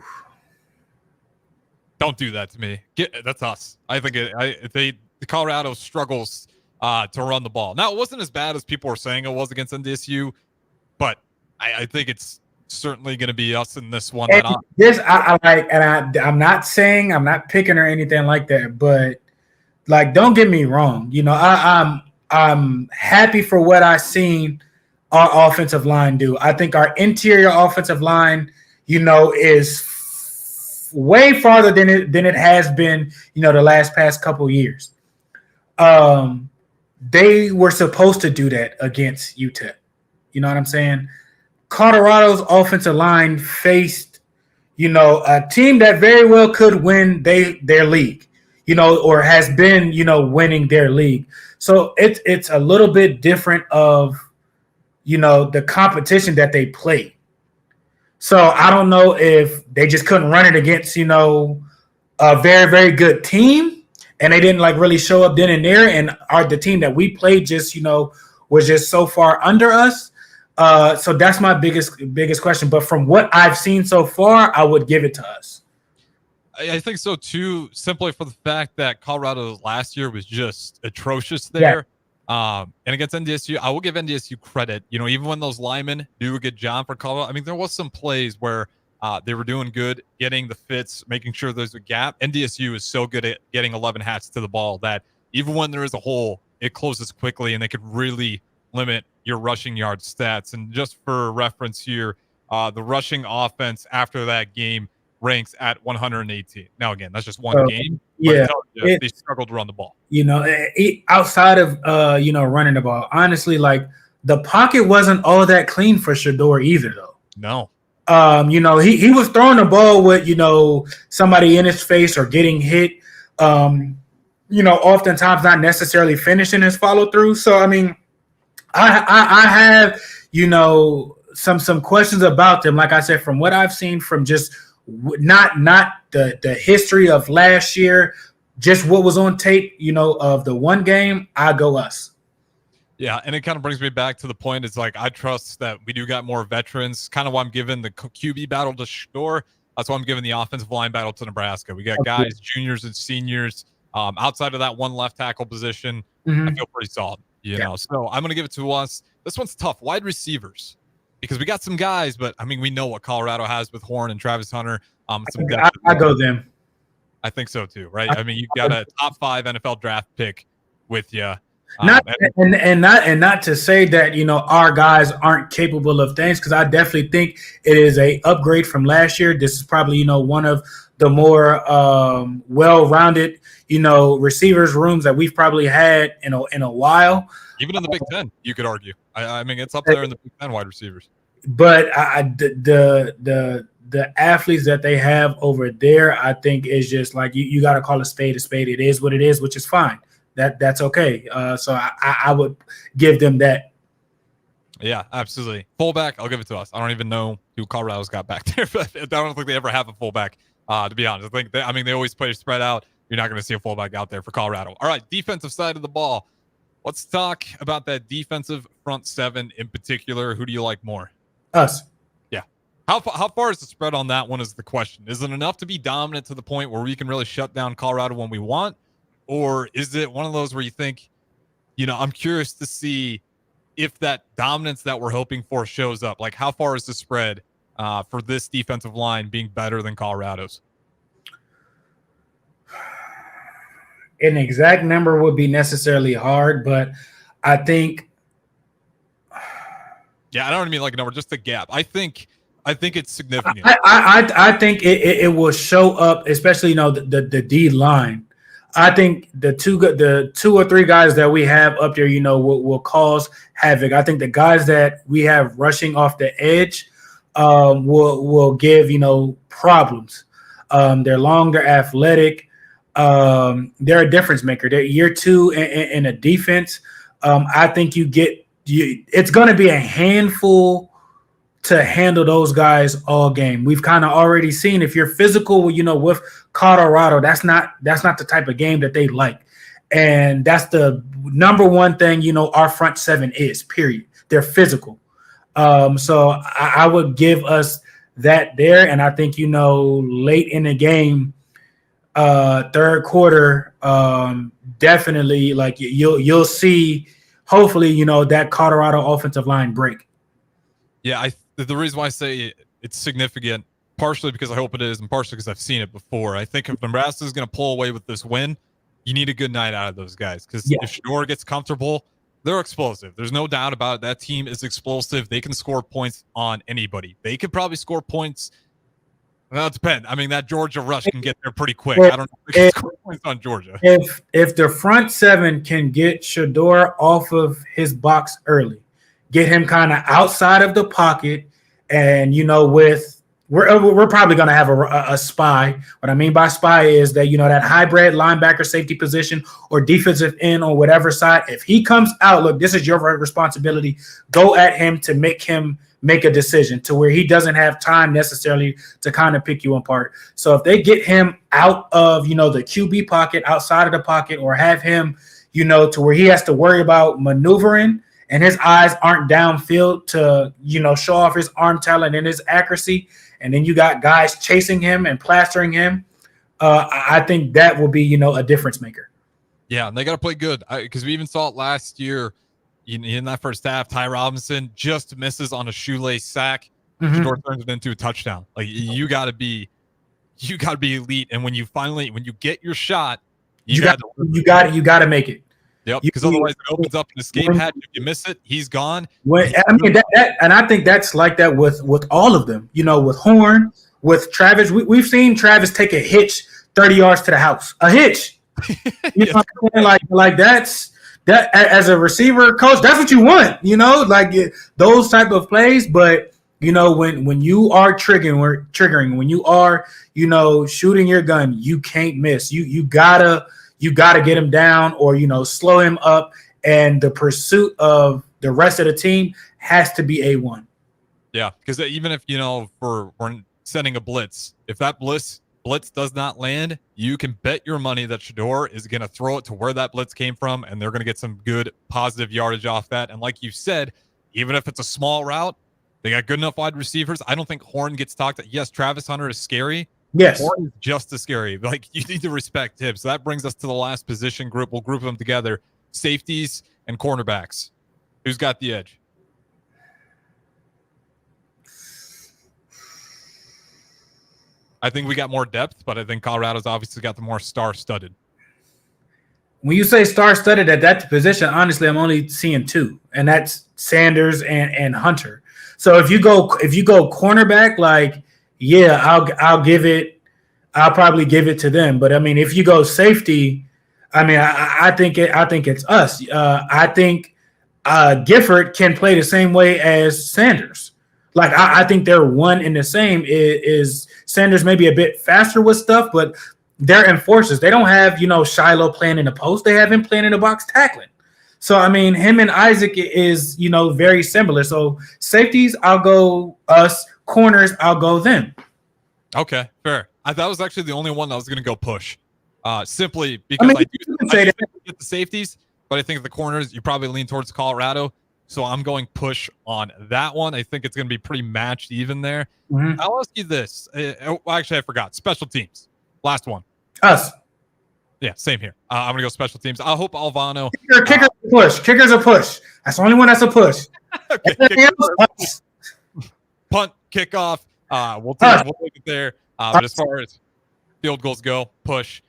J: Don't do that to me. That's us. I think the Colorado struggles to run the ball. Now, it wasn't as bad as people were saying it was against NDSU, but I think it's certainly going to be us in this one.
I: I'm not saying I'm not picking or anything like that, but like, don't get me wrong. I'm happy for what I've seen our offensive line do. I think our interior offensive line, is way farther than it has been, the past couple years. They were supposed to do that against UTEP. You know what I'm saying? Colorado's offensive line faced, a team that very well could win their league, or has been, winning their league. So it's a little bit different of, the competition that they played. So I don't know if they just couldn't run it against, a very, very good team, and they didn't really show up then and there, and the team that we played just, was just so far under us. So that's my biggest question. But from what I've seen so far, I would give it to us.
J: I think so too, simply for the fact that Colorado last year was just atrocious there. Yeah. And against NDSU, I will give NDSU credit. Even when those linemen do a good job for Colorado, I mean, there was some plays where they were doing good, getting the fits, making sure there's a gap. NDSU is so good at getting 11 hats to the ball that even when there is a hole, it closes quickly, and they could really limit your rushing yard stats. And just for reference here, the rushing offense after that game ranks at 118. Now, again, that's just one game.
I: Yeah,
J: they struggled to run the ball.
I: Outside of running the ball, honestly, the pocket wasn't all that clean for Shedeur either, though.
J: No.
I: He was throwing the ball with somebody in his face or getting hit. Oftentimes not necessarily finishing his follow through. So I mean, I have some questions about them. Like I said, from what I've seen from just not the history of last year, just what was on tape, of the one game, I go us.
J: Yeah, and it kind of brings me back to the point. It's I trust that we do got more veterans. Kind of why I'm giving the QB battle to Shedeur. That's why I'm giving the offensive line battle to Nebraska. We got guys, juniors and seniors. Outside of that one left tackle position, I feel pretty solid. So I'm going to give it to us. This one's tough. Wide receivers, because we got some guys, but I mean, we know what Colorado has with Horn and Travis Hunter.
I: I go them.
J: I think so too, right? I mean, you got a top 5 NFL draft pick with you.
I: Not to say that our guys aren't capable of things, because I definitely think it is a upgrade from last year. This is probably one of the more well-rounded receivers rooms that we've probably had in a while.
J: Even in the Big Ten, you could argue. I mean, it's up there in the Big Ten wide receivers.
I: But the athletes that they have over there, I think is just you got to call a spade a spade. It is what it is, which is fine. That's okay. So I would give them that.
J: Yeah, absolutely. Fullback, I'll give it to us. I don't even know who Colorado's got back there, but I don't think they ever have a fullback, to be honest. I think they always play spread out. You're not going to see a fullback out there for Colorado. All right, defensive side of the ball. Let's talk about that defensive front seven in particular. Who do you like more?
I: Us.
J: Yeah. How far is the spread on that one is the question. Is it enough to be dominant to the point where we can really shut down Colorado when we want? Or is it one of those where you think, I'm curious to see if that dominance that we're hoping for shows up. How far is the spread for this defensive line being better than Colorado's?
I: An exact number would be necessarily hard, but I think.
J: Yeah, I don't mean a number, just the gap. I think it's significant.
I: I think it will show up, especially the D line. I think the two or three guys that we have up there, will cause havoc. I think the guys that we have rushing off the edge will give problems. They're long, they're athletic. They're a difference maker. They're year 2 in a defense. I think it's going to be a handful to handle those guys all game. We've kind of already seen if you're physical, with Colorado, that's not the type of game that they like. And that's the number one thing, our front seven is, period. They're physical. So I would give us that there. And I think, late in the game, third quarter, definitely you'll see, hopefully, that Colorado offensive line break.
J: Yeah, the reason why I say it's significant, partially because I hope it is, and partially because I've seen it before. I think if Nebraska is going to pull away with this win, you need a good night out of those guys. Because if Shedeur gets comfortable, They're explosive. There's no doubt about it. That team is explosive. They can score points on anybody. They could probably score points. Well, it depends. I mean, that Georgia rush can get there pretty quick. I don't know if they can score points on Georgia.
I: If the front seven can get Shedeur off of his box early, get him kind of outside of the pocket, and we're probably going to have a spy. What I mean by spy is that, that hybrid linebacker safety position or defensive end on whatever side. If he comes out, look, this is your responsibility. Go at him to make him make a decision to where he doesn't have time necessarily to kind of pick you apart. So if they get him out of, the QB pocket, outside of the pocket, or have him, to where he has to worry about maneuvering and his eyes aren't downfield to, show off his arm talent and his accuracy, and then you got guys chasing him and plastering him, I think that will be, a difference maker.
J: Yeah, and they got to play good because we even saw it last year in that first half. Ty Robinson just misses on a shoelace sack. Shedeur turns it into a touchdown. Like you got to be elite, and when you get your shot, you got
I: to make it.
J: Yep, because otherwise it opens up an escape hatch. If you miss it, he's gone.
I: And I think that's like that with all of them. With Horn, with Travis, we've seen Travis take a hitch 30 yards to the house. A hitch. Know what I'm saying? Like that's that as a receiver coach. That's what you want. Those type of plays. But when you are triggering, when you are shooting your gun, you can't miss. You gotta get him down or, slow him up. And the pursuit of the rest of the team has to be A1.
J: Yeah, because even if, we're sending a blitz, if that blitz does not land, you can bet your money that Shedeur is going to throw it to where that blitz came from, and they're going to get some good positive yardage off that. And like you said, even if it's a small route, they got good enough wide receivers. I don't think Horn gets talked. Yes, Travis Hunter is scary.
I: Yes.
J: Horn is just as scary. Like, you need to respect him. So that brings us to the last position group. We'll group them together. Safeties and cornerbacks. Who's got the edge? I think we got more depth, but I think Colorado's obviously got the more star-studded.
I: When you say star-studded at that position, honestly, I'm only seeing two, and that's Sanders and Hunter. So if you go cornerback, I'll probably give it to them. But I mean, if you go safety, I think it's us. I think Gifford can play the same way as Sanders. I think they're one and the same. Is Sanders maybe a bit faster with stuff, but they're enforcers. They don't have Shiloh playing in the post. They have him playing in the box tackling. So I mean, him and Isaac is very similar. So safeties, I'll go us. Corners, I'll go them.
J: Okay, fair. That was actually the only one that was going to go push, simply because I do get the safeties, but I think the corners you probably lean towards Colorado. So I'm going push on that one. I think it's going to be pretty matched even there. Mm-hmm. I'll ask you this. Actually, I forgot. Special teams. Last one.
I: Us.
J: Yeah, same here. I'm going to go special teams. I hope Alvano.
I: Kicker's a push. Kicker's a push. That's the only one that's a push.
J: Okay, punt, kickoff. We'll take it there. But as far as field goals go, push.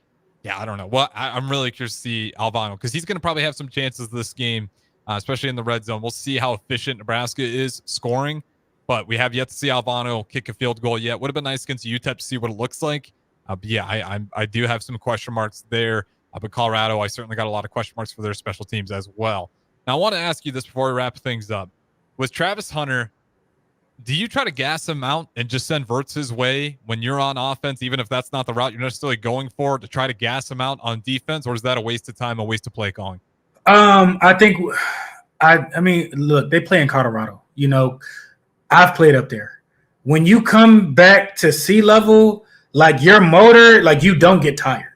J: Yeah, I don't know. Well, I'm really curious to see Alvano because he's going to probably have some chances this game, especially in the red zone. We'll see how efficient Nebraska is scoring, but we have yet to see Alvano kick a field goal yet. Would have been nice against UTEP to see what it looks like. But yeah, I do have some question marks there. But Colorado, I certainly got a lot of question marks for their special teams as well. Now, I want to ask you this before we wrap things up. With Travis Hunter, do you try to gas him out and just send Verts his way when you're on offense, even if that's not the route you're necessarily going for, to try to gas him out on defense, or is that a waste of time, a waste of play calling?
I: I think, look, they play in Colorado. I've played up there. When you come back to sea level, your motor, you don't get tired.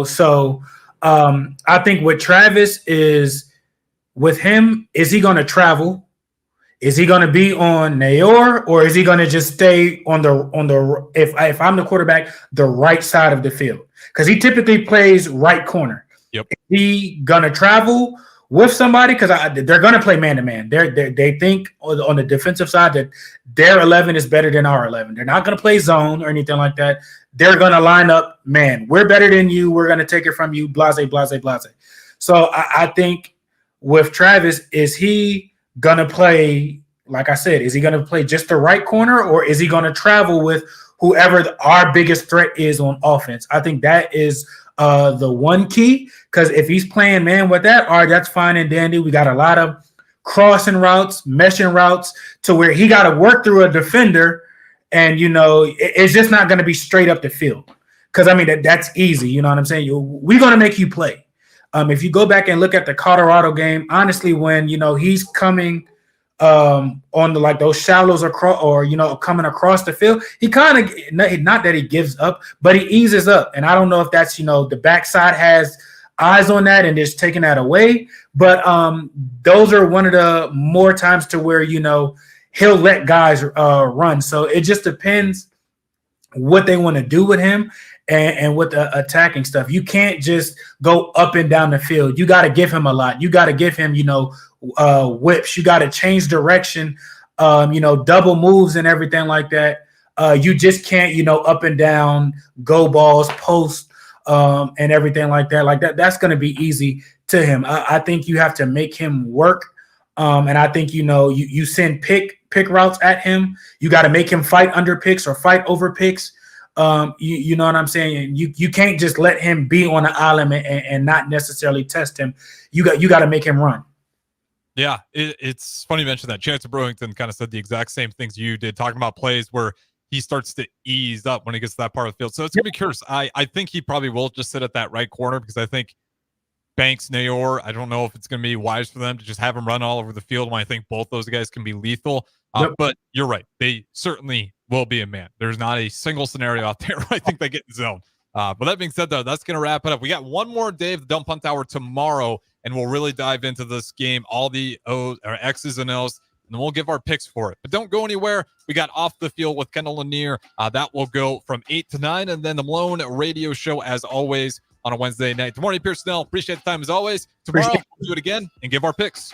I: So I think with Travis is, with him, is he going to travel? Is he going to be on Nayor, or is he going to just stay on the if I'm the quarterback, the right side of the field? Because he typically plays right corner.
J: Yep.
I: Is he going to travel with somebody? Because they're going to play man-to-man. They think on the defensive side that their 11 is better than our 11. They're not going to play zone or anything like that. They're going to line up, man, we're better than you. We're going to take it from you, blase, blase, blase. So I think with Travis, is he gonna play? Like I said, is he gonna play just the right corner, or is he gonna travel with whoever our biggest threat is on offense? I think that is the one key, because if he's playing man with that, all right, that's fine and dandy. We got a lot of crossing routes, meshing routes, to where he got to work through a defender, and it's just not going to be straight up the field. Because I mean that's easy, you know what I'm saying? We're going to make you play. If you go back and look at the Colorado game, honestly, when he's coming on the like those shallows across, or coming across the field, he kind of, not that he gives up, but he eases up. And I don't know if that's the backside has eyes on that and just taking that away, but those are one of the more times to where he'll let guys run. So it just depends what they want to do with him and with the attacking stuff. You can't just go up and down the field. You got to give him a lot. You got to give him whips. You got to change direction, double moves and everything like that. You just can't up and down, go balls, post, and everything like that. Like that's going to be easy to him. I think you have to make him work. And I think, you send pick routes at him. You got to make him fight under picks or fight over picks. You know what I'm saying? You can't just let him be on the island and not necessarily test him. You got to make him run.
J: Yeah, it's funny you mentioned that. Chancellor Brewington kind of said the exact same things you did, talking about plays where he starts to ease up when he gets to that part of the field. So it's going to be curious. I think he probably will just sit at that right corner, because I think Banks, Nayor, I don't know if it's going to be wise for them to just have him run all over the field when I think both those guys can be lethal. But you're right. They certainly will be a man. There's not a single scenario out there where I think they get in zone. But that being said, though, that's going to wrap it up. We got one more day of the Dump Punt Hour tomorrow, and we'll really dive into this game, all the O's or X's and O's, and then we'll give our picks for it. But don't go anywhere. We got Off the Field with Kendall Lanier. That will go from 8 to 9, and then the Malone Radio Show, as always, on a Wednesday night. Good morning, Pierson-El. Appreciate the time as always. Tomorrow, we'll do it again and give our picks.